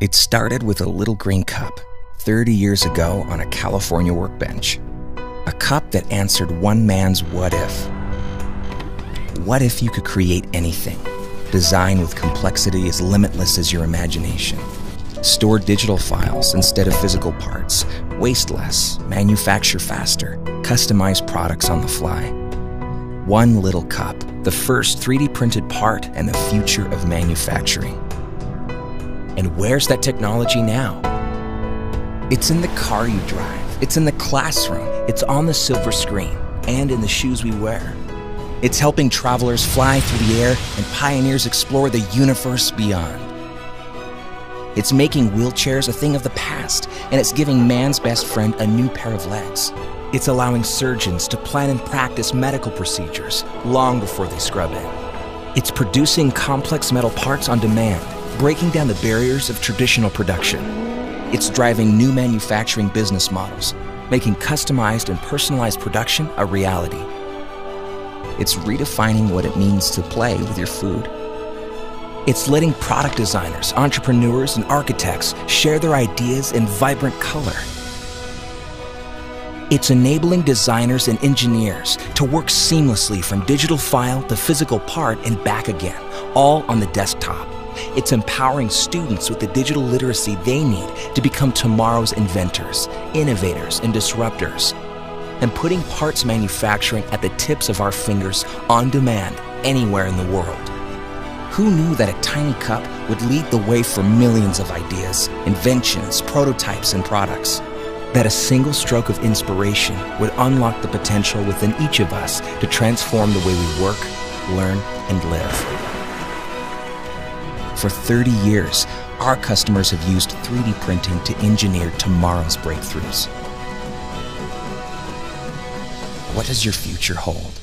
It started with a little green cup 30 years ago on a California workbench. A cup that answered one man's what if. What if you could create anything? Design with complexity as limitless as your imagination. Store digital files instead of physical parts. Waste less, manufacture faster, customize products on the fly. One little cup, the first 3D printed part and the future of manufacturing. And where's that technology now? It's in the car you drive. It's in the classroom. It's on the silver screen and in the shoes we wear. It's helping travelers fly through the air and pioneers explore the universe beyond. It's making wheelchairs a thing of the past, and it's giving man's best friend a new pair of legs. It's allowing surgeons to plan and practice medical procedures long before they scrub in. It's producing complex metal parts on demand, breaking down the barriers of traditional production. It's driving new manufacturing business models, making customized and personalized production a reality. It's redefining what it means to play with your food. It's letting product designers, entrepreneurs, and architects share their ideas in vibrant color. It's enabling designers and engineers to work seamlessly from digital file to physical part and back again, all on the desktop. It's empowering students with the digital literacy they need to become tomorrow's inventors, innovators, and disruptors, and putting parts manufacturing at the tips of our fingers on demand anywhere in the world. Who knew that a tiny cup would lead the way for millions of ideas, inventions, prototypes, and products? That a single stroke of inspiration would unlock the potential within each of us to transform the way we work, learn, and live. For 30 years, our customers have used 3D printing to engineer tomorrow's breakthroughs. What does your future hold?